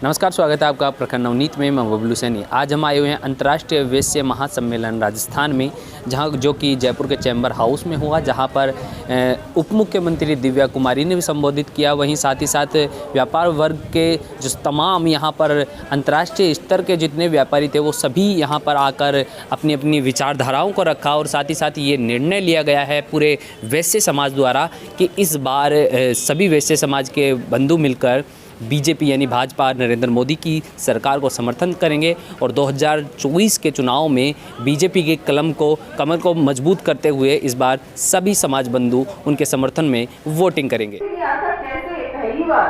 नमस्कार, स्वागत है आपका प्रखंड नवनीत में। मैं बबलू सैनी। आज हम आए हुए हैं अंतर्राष्ट्रीय वैश्य महासम्मेलन राजस्थान में, जहां जो कि जयपुर के चैम्बर हाउस में हुआ, जहां पर उप मुख्यमंत्री दिव्या कुमारी ने भी संबोधित किया। वहीं साथ ही साथ व्यापार वर्ग के जो तमाम यहाँ पर अंतर्राष्ट्रीय स्तर के जितने व्यापारी थे वो सभी यहाँ पर आकर अपनी अपनी विचारधाराओं को रखा। और साथ ही साथ ये निर्णय लिया गया है पूरे वैश्य समाज द्वारा कि इस बार सभी वैश्य समाज के बंधु मिलकर बीजेपी यानी भाजपा नरेंद्र मोदी की सरकार को समर्थन करेंगे और 2024 के चुनाव में बीजेपी के कमर को मजबूत करते हुए इस बार सभी समाज बंधु उनके समर्थन में वोटिंग करेंगे। कैसे पहली बार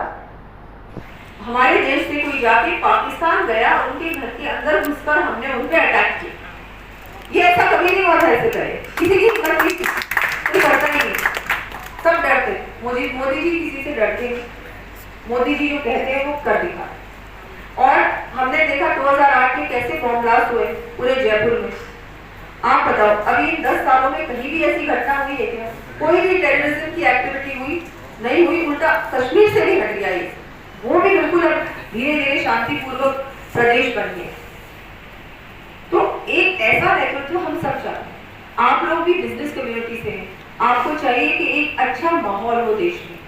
हमारे देश से कोई जाके पाकिस्तान गया, उनके घर के अंदर घुसकर हमने उन पे अटैक किया। ये ऐसा कभी नहीं हुआ था, ऐसे करे किसी की हिम्मत नहीं थी, कोई करता नहीं, सब डरते। मोदी जी किसी से डरते नहीं। मोदी जी जो कहते हैं वो कर दिखा। और हमने देखा 2008 में कैसे बॉम्ब ब्लास्ट हुए पूरे जयपुर में। आप बताओ, अभी 10 सालों में कहीं भी ऐसी घटना हुई है क्या? कोई भी टेररिज्म की एक्टिविटी हुई नहीं हुई। उल्टा कश्मीर से भी हट गया ये, वो भी बिल्कुल अब धीरे धीरे शांतिपूर्वक प्रदेश बन गए। तो एक ऐसा नेतृत्व हम सब चाहते हैं। आप लोग भी बिजनेस कम्युनिटी से हैं, आपको चाहिए कि एक अच्छा माहौल हो देश में।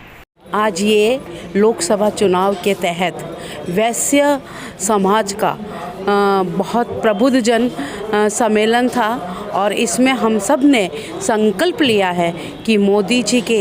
आज ये लोकसभा चुनाव के तहत वैश्य समाज का बहुत प्रबुद्ध जन सम्मेलन था और इसमें हम सब ने संकल्प लिया है कि मोदी जी के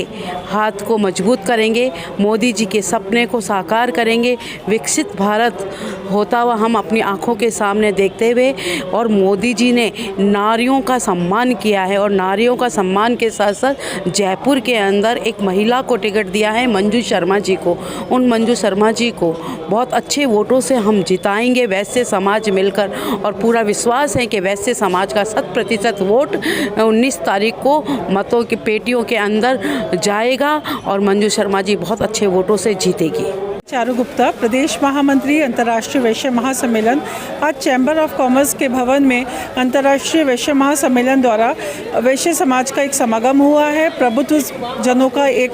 हाथ को मजबूत करेंगे, मोदी जी के सपने को साकार करेंगे, विकसित भारत होता हुआ हम अपनी आँखों के सामने देखते हुए। और मोदी जी ने नारियों का सम्मान किया है और नारियों का सम्मान के साथ साथ जयपुर के अंदर एक महिला को टिकट दिया है, मंजू शर्मा जी को। उन मंजू शर्मा जी को बहुत अच्छे वोटों से हम जिताएंगे वैश्य समाज मिलकर। और पूरा विश्वास है कि वैश्य समाज का 100% वोट 19 तारीख को मतों की पेटियों के अंदर जाएगा और मंजू शर्मा जी बहुत अच्छे वोटों से जीतेगी। चारू गुप्ता, प्रदेश महामंत्री अंतर्राष्ट्रीय वैश्य महासम्मेलन। आज चैम्बर ऑफ कॉमर्स के भवन में अंतर्राष्ट्रीय वैश्य महासम्मेलन द्वारा वैश्य समाज का एक समागम हुआ है। प्रबुद्ध जनों का एक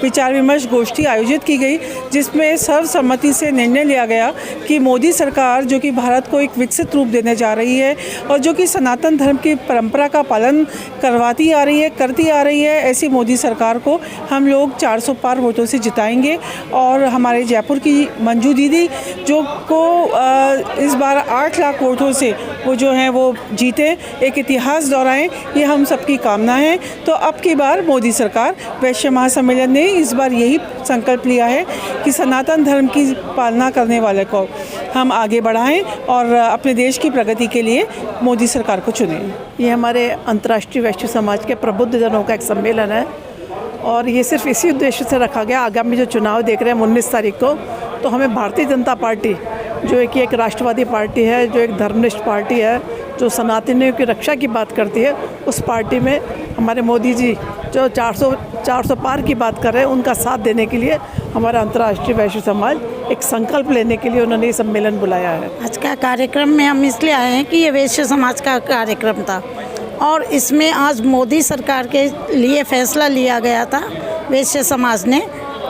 विचार विमर्श गोष्ठी आयोजित की गई, जिसमें सर्वसम्मति से निर्णय लिया गया कि मोदी सरकार जो कि भारत को एक विकसित रूप देने जा रही है और जो कि सनातन धर्म की परंपरा का पालन करती आ रही है, ऐसी मोदी सरकार को हम लोग 400 पार वोटों से जिताएंगे। और हमारे जयपुर की मंजू दीदी जो को इस बार 8 लाख वोटों से वो जो हैं वो जीते, एक इतिहास दोहराएं, ये हम सबकी कामना है। तो अब की बार मोदी सरकार, वैश्य महासम्मेलन ने इस बार यही संकल्प लिया है कि सनातन धर्म की पालना करने वाले को हम आगे बढ़ाएं और अपने देश की प्रगति के लिए मोदी सरकार को चुनें। ये हमारे अंतर्राष्ट्रीय वैश्य समाज के प्रबुद्ध जनों का एक सम्मेलन है और ये सिर्फ इसी उद्देश्य से रखा गया। आगामी जो चुनाव देख रहे हैं 19 तारीख को, तो हमें भारतीय जनता पार्टी जो है कि एक राष्ट्रवादी पार्टी है, जो एक धर्मनिष्ठ पार्टी है, जो सनातनियों की रक्षा की बात करती है, उस पार्टी में हमारे मोदी जी जो 400 पार की बात कर रहे हैं, उनका साथ देने के लिए हमारा अंतर्राष्ट्रीय वैश्य समाज एक संकल्प लेने के लिए उन्होंने ये सम्मेलन बुलाया है। आज का कार्यक्रम में हम इसलिए आए हैं कि ये वैश्य समाज का कार्यक्रम था और इसमें आज मोदी सरकार के लिए फैसला लिया गया था वैश्य समाज ने,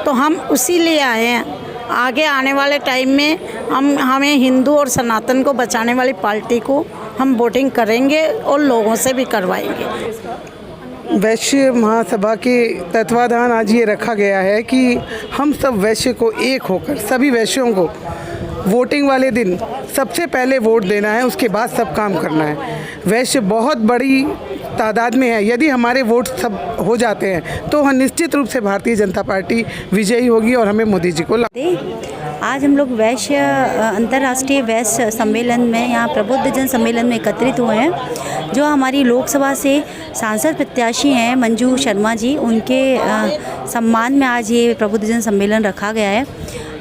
तो हम उसी लिए आए हैं। आगे आने वाले टाइम में हमें हिंदू और सनातन को बचाने वाली पार्टी को हम वोटिंग करेंगे और लोगों से भी करवाएंगे। वैश्य महासभा के तत्वाधान आज ये रखा गया है कि हम सब वैश्य को एक होकर, सभी वैश्यों को वोटिंग वाले दिन सबसे पहले वोट देना है, उसके बाद सब काम करना है। वैश्य बहुत बड़ी तादाद में है, यदि हमारे वोट सब हो जाते हैं तो निश्चित रूप से भारतीय जनता पार्टी विजयी होगी और हमें मोदी जी को आज हम लोग वैश्य अंतर्राष्ट्रीय वैश्य सम्मेलन में, यहाँ प्रबुद्ध जन सम्मेलन में एकत्रित हुए हैं। जो हमारी लोकसभा से सांसद प्रत्याशी हैं मंजू शर्मा जी, उनके सम्मान में आज ये प्रबुद्ध जन सम्मेलन रखा गया है।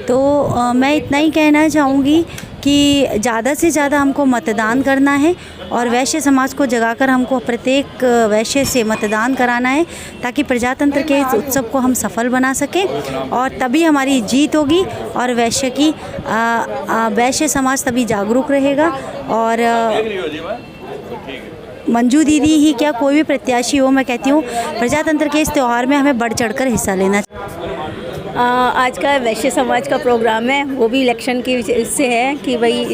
तो मैं इतना ही कहना चाहूँगी कि ज़्यादा से ज़्यादा हमको मतदान करना है और वैश्य समाज को जगाकर हमको प्रत्येक वैश्य से मतदान कराना है, ताकि प्रजातंत्र के इस उत्सव को हम सफल बना सकें और तभी हमारी जीत होगी और वैश्य समाज तभी जागरूक रहेगा। और मंजू दीदी ही क्या, कोई भी प्रत्याशी हो, मैं कहती हूँ प्रजातंत्र के इस त्यौहार में हमें बढ़ चढ़कर हिस्सा लेना चाहिए। आज का वैश्य समाज का प्रोग्राम है, वो भी इलेक्शन की से है कि भाई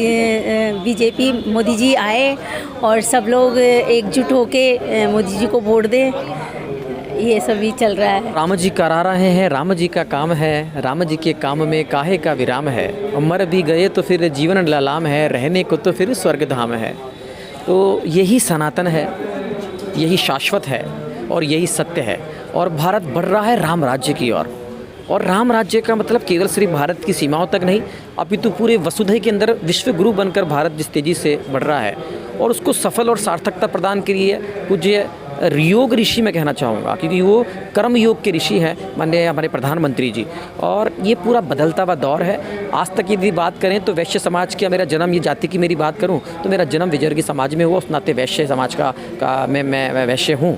बीजेपी मोदी जी आए और सब लोग एकजुट होके मोदी जी को वोट दें, ये सभी चल रहा है। राम जी करा रहे हैं, राम जी का काम है, राम जी के काम में काहे का विराम है, मर भी गए तो फिर जीवन ललाम है, रहने को तो फिर स्वर्ग धाम है। तो यही सनातन है, यही शाश्वत है और यही सत्य है। और भारत बढ़ रहा है राम राज्य की ओर। और राम राज्य का मतलब केवल सिर्फ भारत की सीमाओं तक नहीं, अपितु पूरे वसुधै के अंदर विश्व गुरु बनकर भारत जिस तेज़ी से बढ़ रहा है और उसको सफल और सार्थकता प्रदान के लिए पूज्य योग ऋषि मैं कहना चाहूँगा, क्योंकि वो कर्म योग के ऋषि हैं माननीय हमारे प्रधानमंत्री जी। और ये पूरा बदलता हुआ दौर है। आज तक यदि बात करें तो वैश्य समाज का मेरा जन्म, ये जाति की मेरी बात करूँ तो मेरा जन्म विजयवर्गीय समाज में हुआ, उस नाते वैश्य समाज का मैं वैश्य हूँ।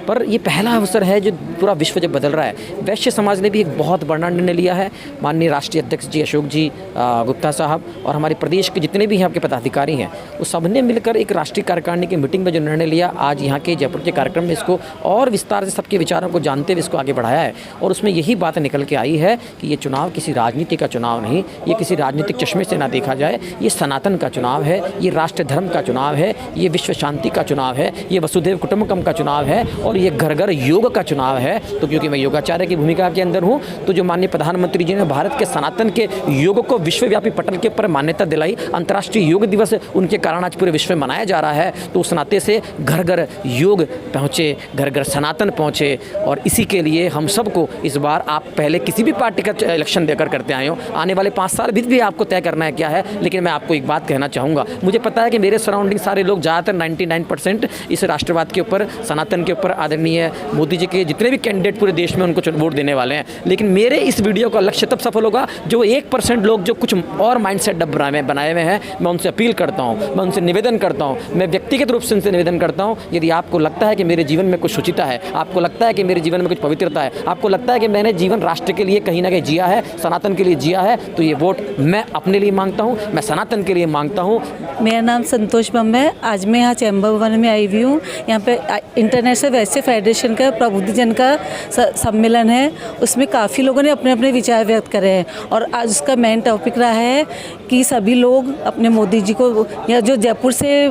पर ये पहला अवसर है जो पूरा विश्व जब बदल रहा है। वैश्य समाज ने भी एक बहुत बड़ा निर्णय लिया है। माननीय राष्ट्रीय अध्यक्ष जी अशोक जी गुप्ता साहब और हमारे प्रदेश के जितने भी यहाँ के पदाधिकारी हैं, वो सब ने मिलकर एक राष्ट्रीय कार्यकारिणी की मीटिंग में जो निर्णय लिया, आज यहाँ के जयपुर के कार्यक्रम में इसको और विस्तार से सबके विचारों को जानते हुए इसको आगे बढ़ाया है। और उसमें यही बात निकल के आई है कि ये चुनाव किसी राजनीति का चुनाव नहीं, ये किसी राजनीतिक चश्मे से ना देखा जाए, ये सनातन का चुनाव है, ये राष्ट्र धर्म का चुनाव है, ये विश्व शांति का चुनाव है, ये वसुधैव कुटुंबकम का चुनाव है और ये घर घर योग का चुनाव है। तो क्योंकि मैं योगाचार्य की भूमिका के अंदर हूँ, तो जो माननीय प्रधानमंत्री जी ने भारत के सनातन के योग को विश्वव्यापी पटल के ऊपर मान्यता दिलाई, अंतर्राष्ट्रीय योग दिवस उनके कारण आज पूरे विश्व में मनाया जा रहा है। तो उस नाते से घर घर योग पहुँचे, घर घर सनातन पहुँचे। और इसी के लिए हम सबको इस बार, आप पहले किसी भी पार्टी का इलेक्शन देकर करते आए हो, आने वाले 5 साल भी आपको तय करना है क्या है। लेकिन मैं आपको एक बात कहना चाहूँगा, मुझे पता है कि मेरे सराउंडिंग सारे लोग ज़्यादातर 99% इस राष्ट्रवाद के ऊपर, सनातन के ऊपर आदरणीय मोदी जी के जितने भी कैंडिडेट पूरे देश में उनको वोट देने वाले हैं। लेकिन मेरे इस वीडियो का लक्ष्य तब सफल होगा जो 1% लोग जो कुछ और माइंडसेट बनाए हुए हैं, मैं उनसे अपील करता हूं, मैं उनसे निवेदन करता हूं, मैं व्यक्तिगत रूप से उनसे निवेदन करता हूं, यदि आपको लगता है कि मेरे जीवन में कुछ शुचिता है, आपको लगता है कि मेरे जीवन में कुछ पवित्रता है, आपको लगता है कि मैंने जीवन राष्ट्र के लिए कहीं ना कहीं जिया है, सनातन के लिए जिया है, तो ये वोट मैं अपने लिए मांगता हूँ, मैं सनातन के लिए मांगता हूँ। मेरा नाम संतोष बम है। आज मैं यहाँ चैम्बर 1 में आई हुई हूँ। यहाँ पे इंटरनेशनल वैश्य फेडरेशन का प्रबुद्धजन का सम्मेलन है, उसमें काफ़ी लोगों ने अपने अपने विचार व्यक्त करे हैं। और आज उसका मेन टॉपिक रहा है कि सभी लोग अपने मोदी जी को, या जो जयपुर से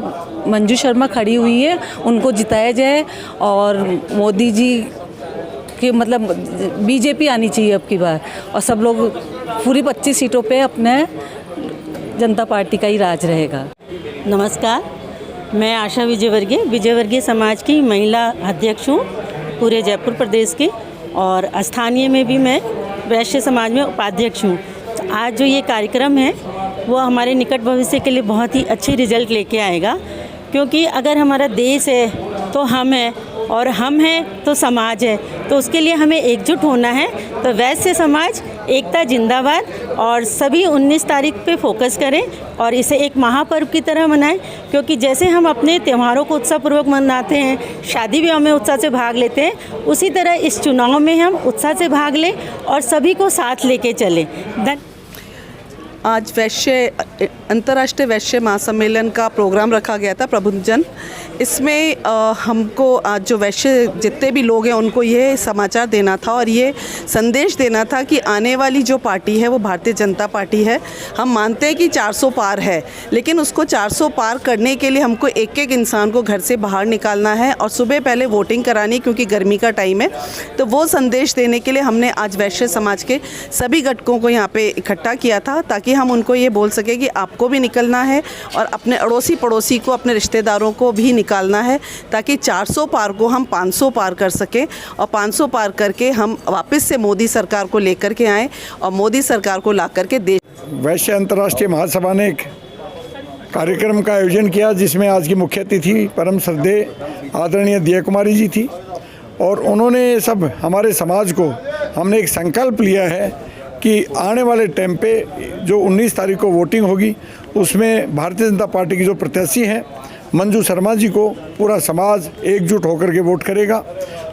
मंजू शर्मा खड़ी हुई है, उनको जिताया जाए और मोदी जी कि मतलब बीजेपी आनी चाहिए अब की बार, और सब लोग पूरी 25 सीटों पे अपने जनता पार्टी का ही राज रहेगा। नमस्कार, मैं आशा विजयवर्गीय समाज की महिला अध्यक्ष हूँ पूरे जयपुर प्रदेश की, और स्थानीय में भी मैं वैश्य समाज में उपाध्यक्ष हूँ। आज जो ये कार्यक्रम है वो हमारे निकट भविष्य के लिए बहुत ही अच्छी रिजल्ट लेके आएगा, क्योंकि अगर हमारा देश है तो हम हैं और हम हैं तो समाज है, तो उसके लिए हमें एकजुट होना है। तो वैश्य समाज एकता जिंदाबाद, और सभी 19 तारीख पे फोकस करें और इसे एक महापर्व की तरह मनाएं, क्योंकि जैसे हम अपने त्योहारों को उत्साहपूर्वक मनाते हैं, शादी ब्याह में उत्साह से भाग लेते हैं, उसी तरह इस चुनाव में हम उत्साह से भाग लें और सभी को साथ लेके चलें। आज अंतर्राष्ट्रीय वैश्य महासम्मेलन का प्रोग्राम रखा गया था, प्रबुद्धजन। इसमें हमको आज जो वैश्य जितने भी लोग हैं उनको ये समाचार देना था और ये संदेश देना था कि आने वाली जो पार्टी है वो भारतीय जनता पार्टी है। हम मानते हैं कि 400 पार है, लेकिन उसको 400 पार करने के लिए हमको एक एक इंसान को घर से बाहर निकालना है और सुबह पहले वोटिंग करानी, क्योंकि गर्मी का टाइम है। तो वो संदेश देने के लिए हमने आज वैश्य समाज के सभी घटकों को यहाँ पे इकट्ठा किया था, ताकि हम उनको ये बोल सके कि आपको भी निकलना है और अपने अड़ोसी पड़ोसी को, अपने रिश्तेदारों को भी निकालना है, ताकि 400 पार को हम 500 पार कर सकें और 500 पार करके हम वापस से मोदी सरकार को लेकर के आएँ और मोदी सरकार को ला करके देश। वैश्य अंतर्राष्ट्रीय महासभा ने एक कार्यक्रम का आयोजन किया, जिसमें आज की मुख्य अतिथि परम श्रद्धेय आदरणीय दिया कुमारी जी थी, और उन्होंने सब हमारे समाज को, हमने एक संकल्प लिया है कि आने वाले टाइम पे जो 19 तारीख को वोटिंग होगी, उसमें भारतीय जनता पार्टी की जो प्रत्याशी हैं मंजू शर्मा जी को पूरा समाज एकजुट होकर के वोट करेगा।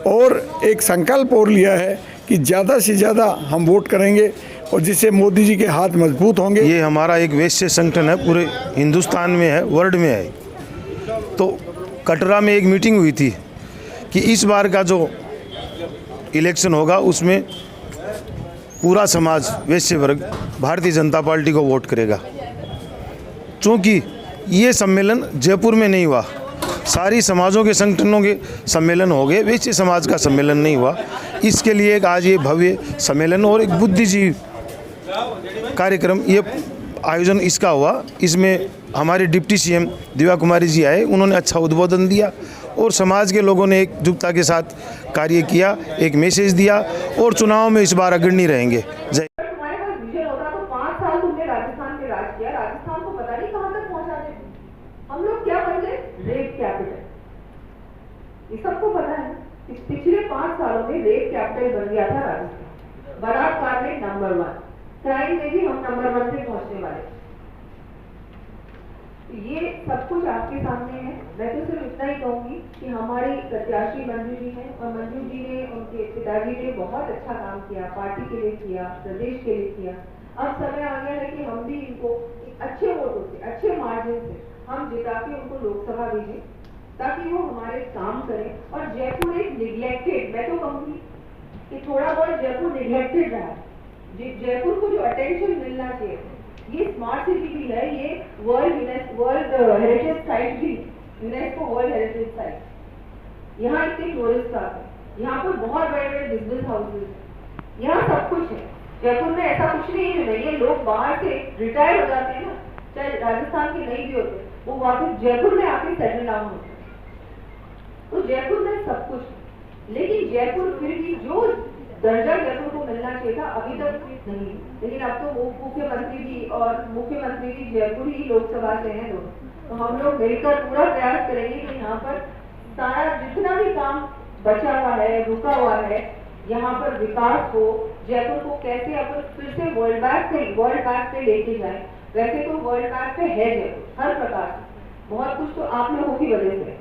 और एक संकल्प और लिया है कि ज़्यादा से ज़्यादा हम वोट करेंगे और जिससे मोदी जी के हाथ मजबूत होंगे। ये हमारा एक वैश्य संगठन है, पूरे हिंदुस्तान में है, वर्ल्ड में है। तो कटरा में एक मीटिंग हुई थी कि इस बार का जो इलेक्शन होगा उसमें पूरा समाज वैश्य वर्ग भारतीय जनता पार्टी को वोट करेगा। क्योंकि ये सम्मेलन जयपुर में नहीं हुआ, सारी समाजों के संगठनों के सम्मेलन हो गए, वैश्य समाज का सम्मेलन नहीं हुआ। इसके लिए एक आज ये भव्य सम्मेलन और एक बुद्धिजीवी कार्यक्रम ये आयोजन इसका हुआ। इसमें हमारे डिप्टी सीएम दिव्या कुमारी जी आए, उन्होंने अच्छा उद्बोधन दिया और समाज के लोगों ने एकजुटता के साथ कार्य किया, एक मैसेज दिया और चुनाव में इस बार अग्रणी रहेंगे। जय। तुम्हारे पास विजन होता तो 5 साल तुमने राजस्थान पे राज किया, राजस्थान को पता नहीं कहां तक पहुंचा देते। हम लोग क्या बन गए? Rape capital. ये सबको पता है कि पिछले 5 सालों में रेप कैपिटल बन गया था राजस्थान। बलात्कार में नंबर 1, क्राइम में भी हम नंबर 1 पे पहुंचने वाले। ये सब कुछ आपके सामने है। मैं तो सिर्फ इतना ही कहूंगी कि हमारी प्रत्याशी मंजू जी हैं और मंजू जी ने, उनके पिताजी ने बहुत अच्छा काम किया, पार्टी के लिए किया, प्रदेश के लिए किया। अब समय आ गया है कि हम भी इनको अच्छे वोटों से, अच्छे मार्जिन से हम जिता के उनको लोकसभा भेजें ताकि वो हमारे काम करें। और जयपुर एक निगलेक्टेड, मैं तो कहूँगी कि थोड़ा बहुत जयपुर निगलेक्टेड रहा है। जयपुर को जो अटेंशन मिलना चाहिए, ये स्मार्ट सिटी भी है, ये वर्ल्ड हेरिटेज साइट भी, यूनेस्को वर्ल्ड हेरिटेज साइट। यहाँ इतने टूरिस्ट आते हैं, यहाँ पर बहुत बड़े बड़े बिजनेस हाउसेज हैं, यहाँ सब कुछ है। जयपुर में ऐसा कुछ नहीं है नहीं है। लोग बाहर से रिटायर हो जाते हैं ना, चाहे राजस्थान के नहीं भी होते, वो वापस जयपुर में आके सेटल डाउन होते हैं। तो जयपुर में सब कुछ है, लेकिन जयपुर फिर भी जो दर्जा जयपुर को मिलना चाहिए था अभी तक नहीं। लेकिन अब तो मुख्यमंत्री भी और मुख्यमंत्री भी जयपुर ही लोकसभा से हैं दोनों, तो हम लोग मिलकर पूरा प्रयास करेंगे कि यहाँ पर सारा जितना भी काम बचा हुआ है, रुका हुआ है, यहाँ पर विकास हो। जयपुर को कैसे अपन फिर से वर्ल्ड बैंक पे लेके जाए। वैसे तो वर्ल्ड बैंक पे है जयपुर हर प्रकार से, बहुत कुछ तो आप लोगों की वजह से।